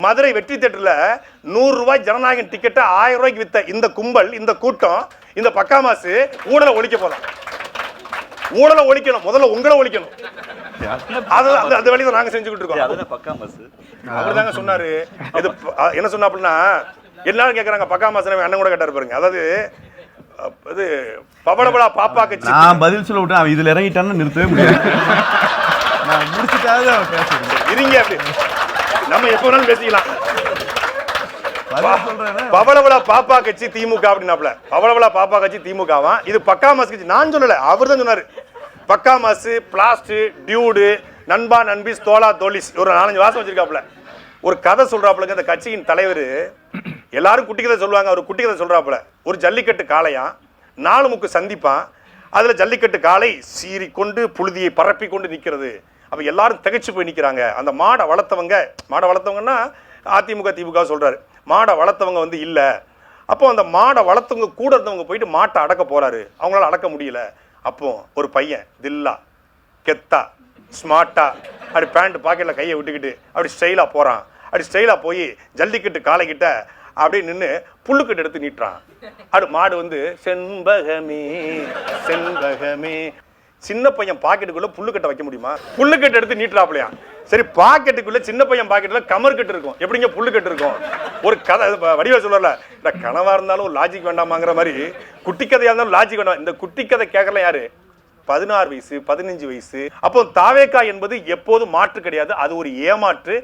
மதுரை வெற்றி தியேட்டர்ல 100 ரூபாய் ஜனநாயகன் டிக்கெட்டை 1000 ரூபாய்க்கு வித்த இந்த கும்பல், இந்த கூட்டம், இந்த பக்கா மாசு ஊழலை ஒழிக்க போலாம். ஊழலை ஒழிக்கணும், முதல்ல உங்களை ஒழிக்கணும். அந்த வழியை நாங்க செஞ்சுக்கிட்டு இருக்கோம். அவர் தாங்க சொன்னாரு. இது என்ன சொன்னா அப்படின்னா, எல்லாரும் கேட்கறாங்க பக்கா மாசு. அண்ணன் கூட கேட்டாரு பாருங்க. அதாவது இது பவளபலா பாப்பா கட்சி. நான் பதில் சொல்ல விட்டேன், அவன் இதுல இறங்கிட்டான்னு நிறுத்தவே முடியாது. நான் முடிச்சுட்டாவது அவன் பேசுறேன். இருங்க, அப்படி நம்ம எப்ப வேணாலும் பேசிக்கலாம். பவளபலா பாப்பா கட்சி திமுக அப்படின்னாப்ல. பவளபலா பாப்பா கட்சி திமுகவா, இது பக்கா மாசு கட்சி. நான் சொல்லல, அவர் தான் சொன்னாரு. பக்கா மாசு, பிளாஸ்ட், டியூடு, நண்பா நண்பிஸ், தோலா தோலிஸ், ஒரு 4-5 வாசம் வச்சிருக்காப்ல. ஒரு கதை சொல்றாப்புலங்க இந்த கட்சியின் தலைவர். எல்லாரும் குட்டி கதை சொல்லுவாங்க, அவர் குட்டி கதை சொல்றாப்புல. ஒரு ஜல்லிக்கட்டு காளையா 4 முக்கு சந்திப்பான். அதுல ஜல்லிக்கட்டு காளை சீறி கொண்டு புழுதியை பரப்பி கொண்டு நிக்கிறது. அப்ப எல்லாரும் திகைச்சு போய் நிக்கிறாங்க. அந்த மாடை வளர்த்தவங்கன்னா அதிமுக திமுக சொல்றாரு. மாடை வளர்த்தவங்க வந்து இல்ல. அப்போ அந்த மாடை வளர்த்தவங்க கூட இருந்தவங்க போயிட்டு மாட்டை அடக்க போறாரு. அவங்களால அடக்க முடியல. அப்போ ஒரு பையன் தில்லா கெத்தா ஸ்மார்ட்டா அப்படி பேண்ட் பாக்கெட்ல கையை விட்டுக்கிட்டு அப்படி ஸ்டைலா போறான். அப்படி ஸ்டைலா போய் ஜல்லிக்கட்டு காளைக்கிட்ட அப்படியே நின்று புல்லுக்கட்டு எடுத்து நீட்டுறான். அப்படி மாடு வந்து செண்பகமே செண்பகமே. சின்ன பையன் பாக்கெட்டுக்குள்ள புல்லுக்கட்டை வைக்க முடியுமா? புல்லுக்கட்டு எடுத்து நீட்டுறாப்லையா? சரி, பாக்கெட்டுக்குள்ள சின்ன பையன் பாக்கெட்டுல கமர்கட்டு இருக்கும். எப்படிங்க புல்லுக்கட்டு இருக்கும்? ஒரு கதை வடிவ சொல்லல. இந்த கனவா இருந்தாலும் லாஜிக் வேண்டாமாங்கிற மாதிரி, குட்டி கதையா இருந்தாலும் லாஜிக் வேண்டாம். இந்த குட்டி கதை கேட்கல யாரு? 16 வயசு 15 வயசு. அப்போ தாவேகா என்பது எப்போதும் மாற்று கிடையாது. அது ஒரு ஏமாற்று.